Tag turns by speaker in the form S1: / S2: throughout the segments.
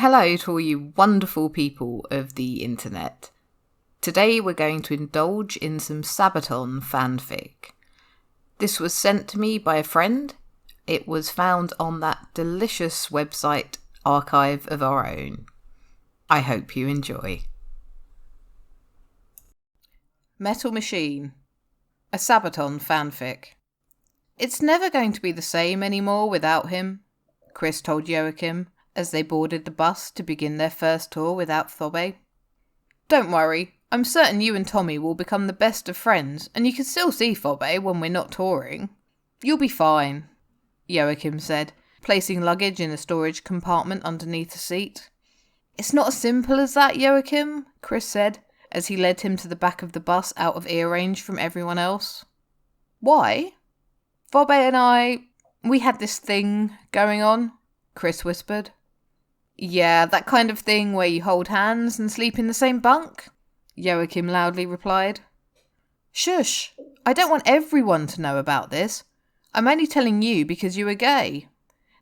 S1: Hello to all you wonderful people of the internet. Today we're going to indulge in some Sabaton fanfic. This was sent to me by a friend. It was found on that delicious website, Archive of Our Own. I hope you enjoy. Metal Machine, a Sabaton fanfic. It's never going to be the same anymore without him, Chris told Jaokim as they boarded the bus to begin their first tour without Thobe. Don't worry, I'm certain you and Tommy will become the best of friends, and you can still see Thobe when we're not touring. You'll be fine, Jaokim said, placing luggage in a storage compartment underneath the seat. It's not as simple as that, Jaokim, Chris said, as he led him to the back of the bus out of ear range from everyone else. Why? Thobe and we had this thing going on, Chris whispered. Yeah, that kind of thing where you hold hands and sleep in the same bunk, Jaokim loudly replied. Shush, I don't want everyone to know about this. I'm only telling you because you were gay.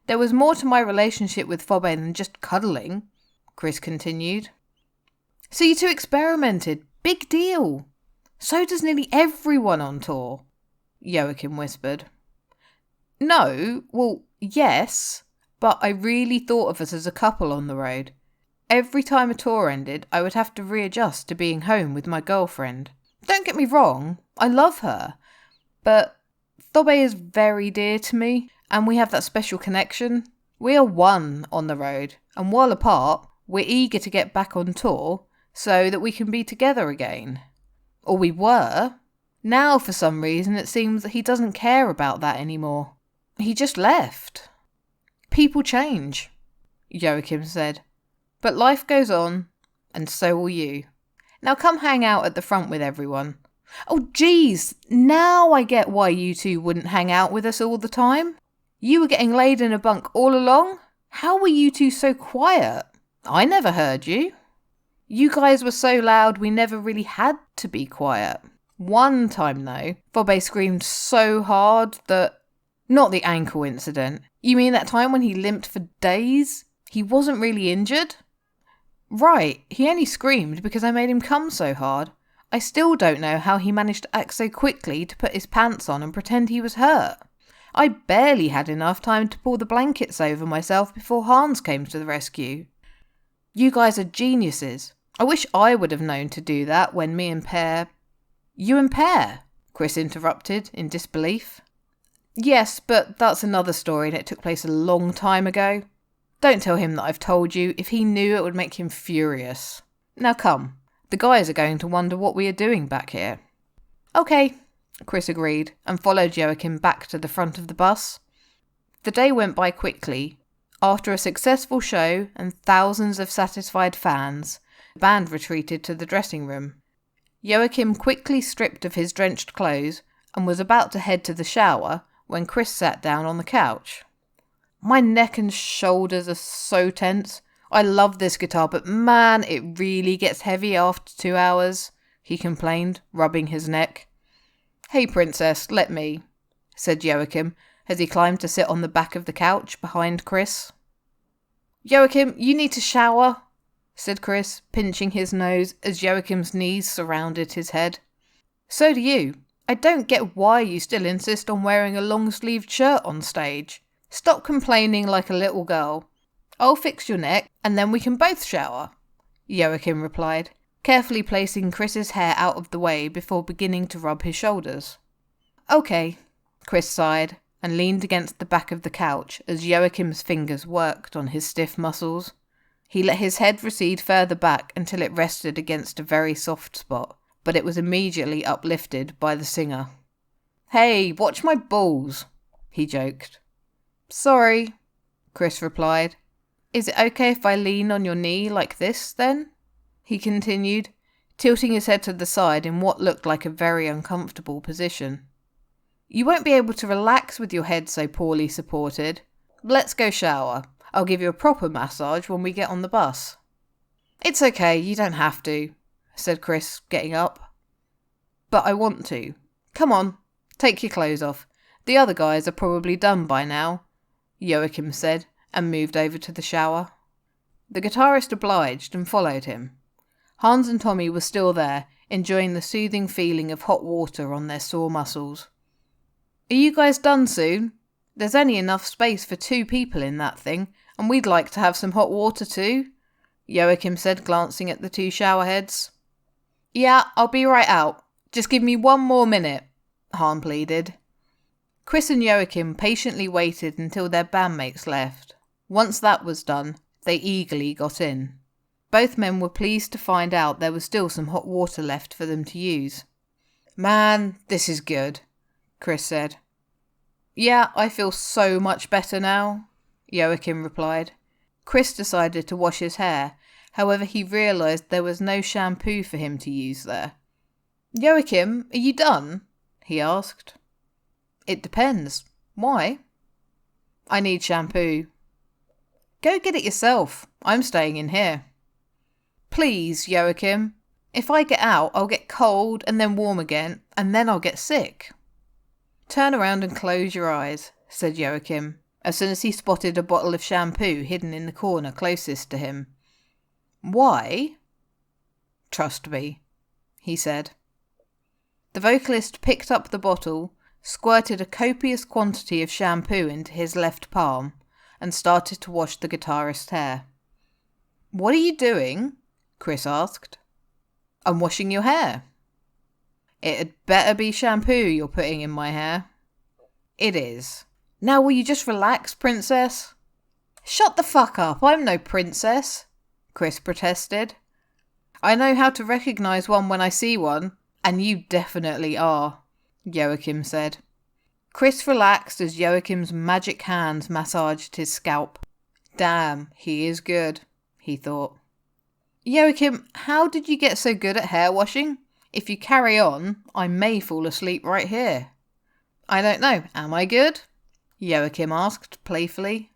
S1: There was more to my relationship with Thobe than just cuddling, Chris continued. So you two experimented. Big deal. So does nearly everyone on tour, Jaokim whispered. No, well, yes, but I really thought of us as a couple on the road. Every time a tour ended, I would have to readjust to being home with my girlfriend. Don't get me wrong, I love her, but Thobe is very dear to me, and we have that special connection. We are one on the road, and while apart, we're eager to get back on tour so that we can be together again. Or we were. Now, for some reason, it seems that he doesn't care about that anymore. He just left. People change, Jaokim said. But life goes on, and so will you. Now come hang out at the front with everyone. Oh, geez, now I get why you two wouldn't hang out with us all the time. You were getting laid in a bunk all along? How were you two so quiet? I never heard you. You guys were so loud we never really had to be quiet. One time, though, Thobe screamed so hard that... Not the ankle incident. You mean that time when he limped for days? He wasn't really injured? Right, he only screamed because I made him come so hard. I still don't know how he managed to act so quickly to put his pants on and pretend he was hurt. I barely had enough time to pull the blankets over myself before Hans came to the rescue. You guys are geniuses. I wish I would have known to do that when me and Pear... You and Pear? Chris interrupted in disbelief. Yes, but that's another story and it took place a long time ago. Don't tell him that I've told you. If he knew, it would make him furious. Now come. The guys are going to wonder what we are doing back here. Okay, Chris agreed and followed Jaokim back to the front of the bus. The day went by quickly. After a successful show and thousands of satisfied fans, the band retreated to the dressing room. Jaokim quickly stripped of his drenched clothes and was about to head to the shower when Chris sat down on the couch. My neck and shoulders are so tense. I love this guitar, but man, it really gets heavy after 2 hours, he complained, rubbing his neck. Hey, princess, let me, said Jaokim as he climbed to sit on the back of the couch behind Chris. Jaokim, you need to shower, said Chris, pinching his nose as Joachim's knees surrounded his head. So do you. I don't get why you still insist on wearing a long-sleeved shirt on stage. Stop complaining like a little girl. I'll fix your neck, and then we can both shower, Jaokim replied, carefully placing Chris's hair out of the way before beginning to rub his shoulders. Okay, Chris sighed, and leaned against the back of the couch as Joachim's fingers worked on his stiff muscles. He let his head recede further back until it rested against a very soft spot, but it was immediately uplifted by the singer. Hey, watch my balls, he joked. Sorry, Chris replied. Is it okay if I lean on your knee like this, then? He continued, tilting his head to the side in what looked like a very uncomfortable position. You won't be able to relax with your head so poorly supported. Let's go shower. I'll give you a proper massage when we get on the bus. It's okay, you don't have to, said Chris, getting up. But I want to. Come on, take your clothes off. The other guys are probably done by now, Jaokim said, and moved over to the shower. The guitarist obliged and followed him. Hans and Tommy were still there, enjoying the soothing feeling of hot water on their sore muscles. "Are you guys done soon? There's only enough space for 2 people in that thing, and we'd like to have some hot water too," Jaokim said, glancing at the 2 showerheads. "Yeah, I'll be right out. Just give me 1 more minute," Han pleaded. Chris and Jaokim patiently waited until their bandmates left. Once that was done, they eagerly got in. Both men were pleased to find out there was still some hot water left for them to use. "Man, this is good," Chris said. "Yeah, I feel so much better now," Jaokim replied. Chris decided to wash his hair, however he realised there was no shampoo for him to use there. "Jaokim, are you done?" he asked. "It depends. Why?" "I need shampoo." "Go get it yourself. I'm staying in here." "Please, Jaokim. If I get out, I'll get cold and then warm again, and then I'll get sick." "Turn around and close your eyes," said Jaokim, as soon as he spotted a bottle of shampoo hidden in the corner closest to him. "Why?" "Trust me," he said. The vocalist picked up the bottle, squirted a copious quantity of shampoo into his left palm, and started to wash the guitarist's hair. "What are you doing?" Chris asked. "I'm washing your hair." "It'd better be shampoo you're putting in my hair." "It is. Now will you just relax, princess?" "Shut the fuck up, I'm no princess," Chris protested. "I know how to recognise one when I see one, and you definitely are," Jaokim said. Chris relaxed as Joachim's magic hands massaged his scalp. "Damn, he is good," he thought. "Jaokim, how did you get so good at hair washing? If you carry on, I may fall asleep right here." "I don't know, am I good?" Jaokim asked playfully.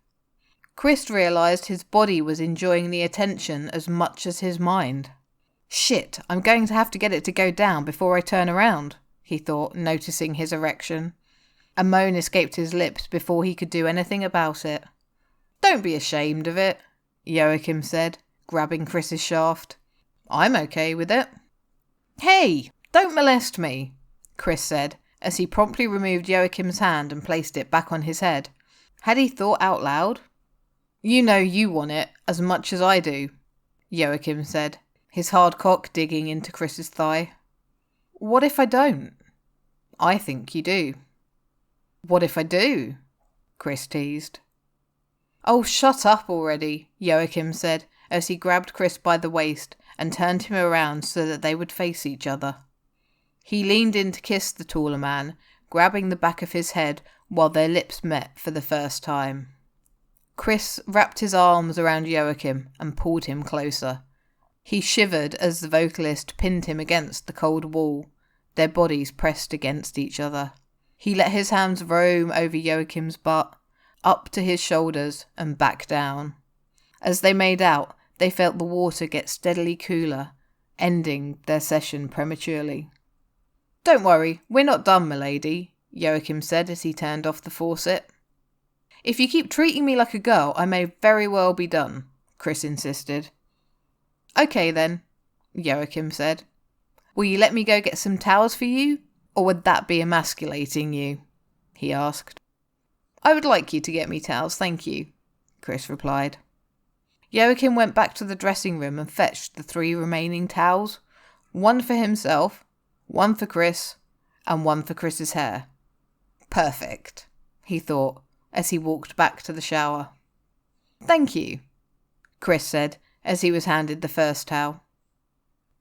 S1: Chris realised his body was enjoying the attention as much as his mind. "Shit, I'm going to have to get it to go down before I turn around," he thought, noticing his erection. A moan escaped his lips before he could do anything about it. "Don't be ashamed of it," Jaokim said, grabbing Chris's shaft. "I'm okay with it." "Hey, don't molest me," Chris said, as he promptly removed Joachim's hand and placed it back on his head. Had he thought out loud? "You know you want it as much as I do," Jaokim said, his hard cock digging into Chris's thigh. "What if I don't?" "I think you do." "What if I do?" Chris teased. "Oh, shut up already," Joachim said, as he grabbed Chris by the waist and turned him around so that they would face each other. He leaned in to kiss the taller man, grabbing the back of his head while their lips met for the first time. Chris wrapped his arms around Joachim and pulled him closer. He shivered as the vocalist pinned him against the cold wall, their bodies pressed against each other. He let his hands roam over Joachim's butt, up to his shoulders and back down. As they made out, they felt the water get steadily cooler, ending their session prematurely. "Don't worry, we're not done, milady," Joachim said as he turned off the faucet. "If you keep treating me like a girl, I may very well be done," Chris insisted. "Okay then," Joachim said. "Will you let me go get some towels for you, or would that be emasculating you?" he asked. "I would like you to get me towels, thank you," Chris replied. Joachim went back to the dressing room and fetched the 3 remaining towels, one for himself, one for Chris, and one for Chris's hair. "Perfect," he thought as he walked back to the shower. "Thank you," Chris said as he was handed the first towel.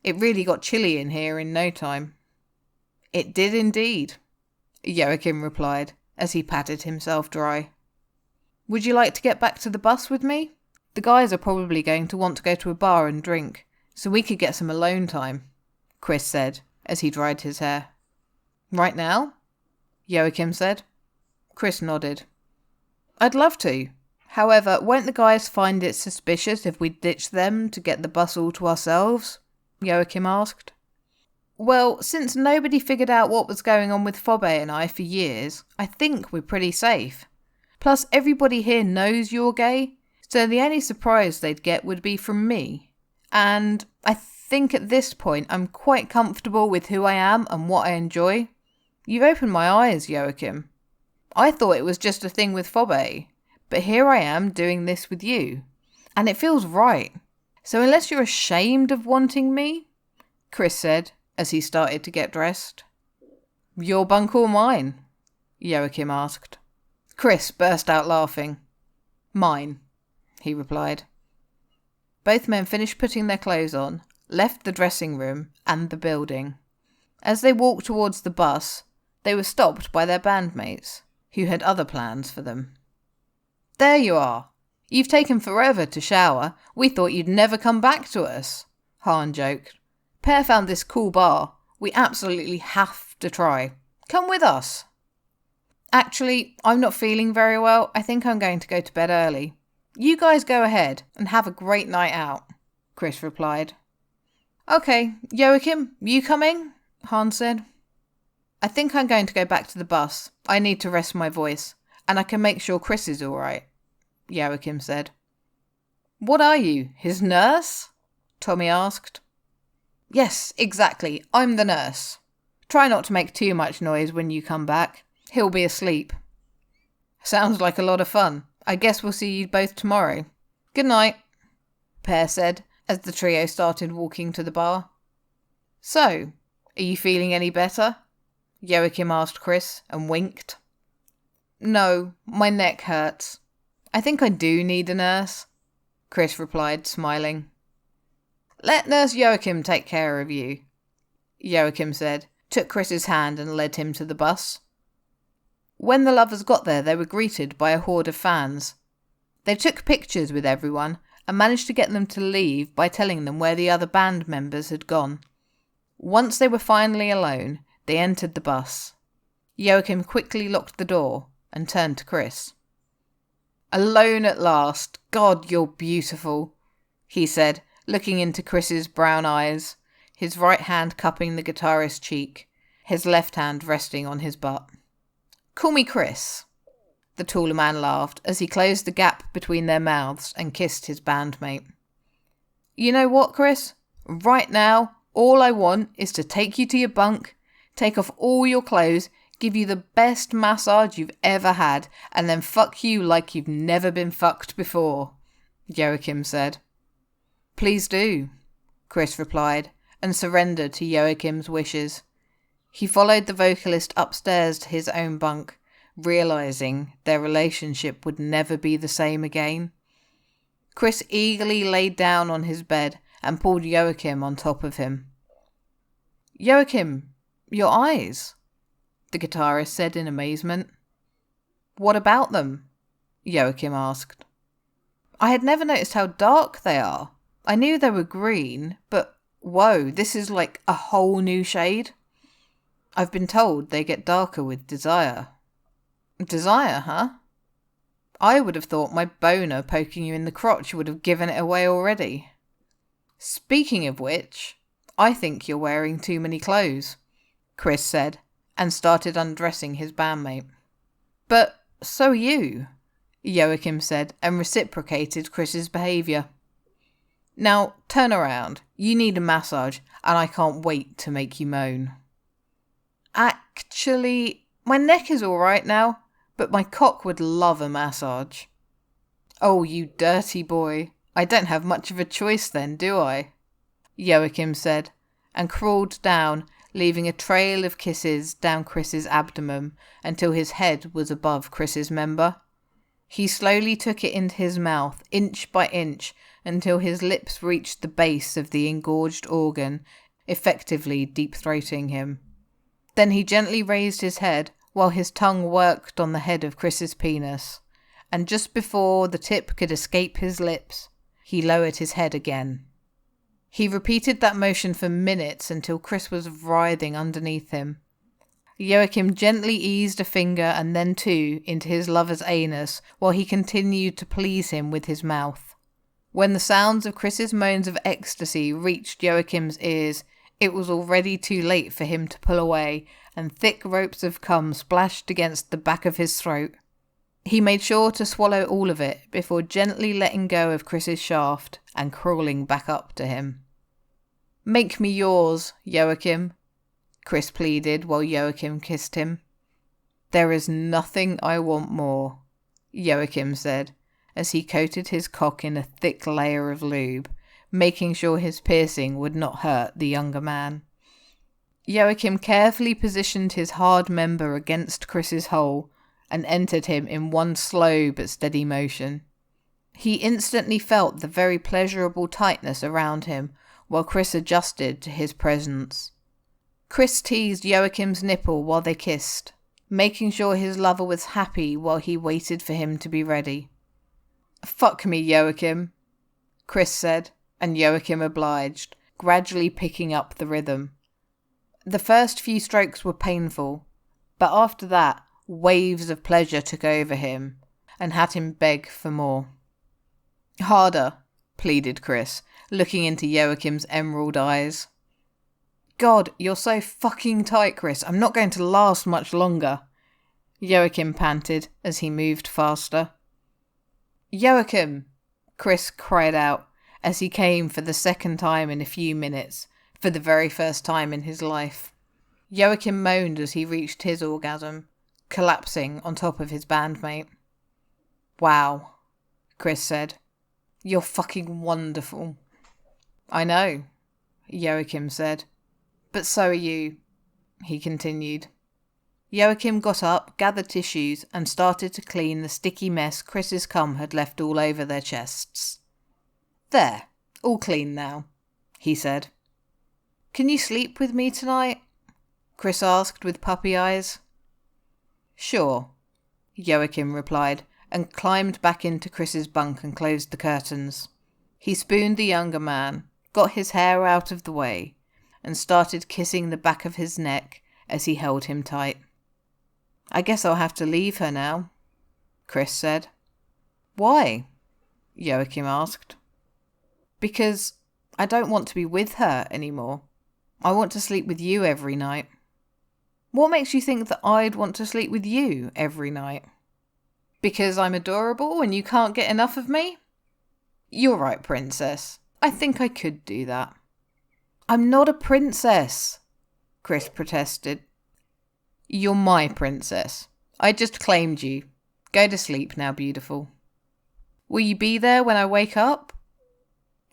S1: "It really got chilly in here in no time." "It did indeed," Joachim replied as he patted himself dry. "Would you like to get back to the bus with me? The guys are probably going to want to go to a bar and drink, so we could get some alone time," Chris said as he dried his hair. "Right now?" Joachim said. Chris nodded. "I'd love to. However, won't the guys find it suspicious if we ditch them to get the bus all to ourselves?" Joachim asked. "Well, since nobody figured out what was going on with Phoebe and I for years, I think we're pretty safe. Plus, everybody here knows you're gay, So the only surprise they'd get would be from me. And I think at this point I'm quite comfortable with who I am and what I enjoy. You've opened my eyes, Joakim. I thought it was just a thing with Phoebe, but here I am doing this with you. And it feels right. So unless you're ashamed of wanting me, Chris said as he started to get dressed. Your bunk or mine? Joakim asked. Chris burst out laughing. Mine, he replied. Both men finished putting their clothes on, left the dressing room and the building. As they walked towards the bus, they were stopped by their bandmates, who had other plans for them. There you are. You've taken forever to shower. We thought you'd never come back to us, Hahn joked. Pear found this cool bar. We absolutely have to try. Come with us. Actually, I'm not feeling very well. I think I'm going to go to bed early. You guys go ahead and have a great night out, Chris replied. Okay, Joakim, you coming? Hahn said. I think I'm going to go back to the bus. I need to rest my voice, and I can make sure Chris is all right, Joakim said. What are you, his nurse? Tommy asked. Yes, exactly. I'm the nurse. Try not to make too much noise when you come back. He'll be asleep. Sounds like a lot of fun. I guess we'll see you both tomorrow. Good night, Pear said as the trio started walking to the bar. So, are you feeling any better? Joakim asked Chris and winked. No, my neck hurts. I think I do need a nurse, Chris replied, smiling. Let Nurse Joakim take care of you, Joakim said, took Chris's hand and led him to the bus. When the lovers got there, they were greeted by a horde of fans. They took pictures with everyone and managed to get them to leave by telling them where the other band members had gone. Once they were finally alone, they entered the bus. Joakim quickly locked the door and turned to Chris. Alone at last. God, you're beautiful, he said, looking into Chris's brown eyes, his right hand cupping the guitarist's cheek, his left hand resting on his butt. Call me Chris, the taller man laughed as he closed the gap between their mouths and kissed his bandmate. You know what, Chris? Right now, all I want is to take you to your bunk, take off all your clothes, give you the best massage you've ever had, and then fuck you like you've never been fucked before, Joakim said. Please do, Chris replied, and surrendered to Joakim's wishes. He followed the vocalist upstairs to his own bunk, realising their relationship would never be the same again. Chris eagerly laid down on his bed and pulled Joakim on top of him. Joakim, your eyes, the guitarist said in amazement. What about them? Joakim asked. I had never noticed how dark they are. I knew they were green, but whoa, this is like a whole new shade. I've been told they get darker with desire. Desire, huh? I would have thought my boner poking you in the crotch would have given it away already. Speaking of which, I think you're wearing too many clothes, Chris said, and started undressing his bandmate. But so are you, Joakim said, and reciprocated Chris's behaviour. Now, turn around. You need a massage, and I can't wait to make you moan. Actually, my neck is all right now, but my cock would love a massage. Oh, you dirty boy. I don't have much of a choice then, do I? Joakim said, and crawled down, leaving a trail of kisses down Chris's abdomen until his head was above Chris's member. He slowly took it into his mouth, inch by inch, until his lips reached the base of the engorged organ, effectively deep-throating him. Then he gently raised his head while his tongue worked on the head of Chris's penis, and just before the tip could escape his lips, he lowered his head again. He repeated that motion for minutes until Chris was writhing underneath him. Joakim gently eased a finger and then two into his lover's anus while he continued to please him with his mouth. When the sounds of Chris's moans of ecstasy reached Joakim's ears, it was already too late for him to pull away, and thick ropes of cum splashed against the back of his throat. He made sure to swallow all of it before gently letting go of Chris's shaft and crawling back up to him. "Make me yours, Joachim," Chris pleaded while Joachim kissed him. "There is nothing I want more," Joachim said, as he coated his cock in a thick layer of lube, making sure his piercing would not hurt the younger man. Joachim carefully positioned his hard member against Chris's hole and entered him in one slow but steady motion. He instantly felt the very pleasurable tightness around him while Chris adjusted to his presence. Chris teased Joachim's nipple while they kissed, making sure his lover was happy while he waited for him to be ready. "Fuck me, Joachim," Chris said, and Joachim obliged, gradually picking up the rhythm. The first few strokes were painful, but after that, waves of pleasure took over him and had him beg for more. "Harder," pleaded Chris, looking into Joachim's emerald eyes. "God, you're so fucking tight, Chris. I'm not going to last much longer," Joachim panted as he moved faster. "Joachim!" Chris cried out as he came for the second time in a few minutes, for the very first time in his life. Joachim moaned as he reached his orgasm, collapsing on top of his bandmate. "Wow," Chris said. "You're fucking wonderful." "I know," Joachim said. "But so are you," he continued. Joachim got up, gathered tissues, and started to clean the sticky mess Chris's cum had left all over their chests. "There, all clean now," he said. "Can you sleep with me tonight?" Chris asked with puppy eyes. "Sure," Joachim replied, and climbed back into Chris's bunk and closed the curtains. He spooned the younger man, got his hair out of the way, and started kissing the back of his neck as he held him tight. "I guess I'll have to leave her now," Chris said. "Why?" Joachim asked. "Because I don't want to be with her anymore. I want to sleep with you every night." "What makes you think that I'd want to sleep with you every night?" "Because I'm adorable and you can't get enough of me?" "You're right, princess. I think I could do that." "I'm not a princess," Chris protested. "You're my princess. I just claimed you. Go to sleep now, beautiful." "Will you be there when I wake up?"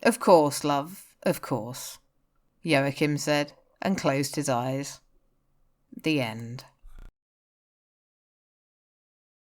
S1: "Of course, love, of course," Joachim said, and closed his eyes. The end.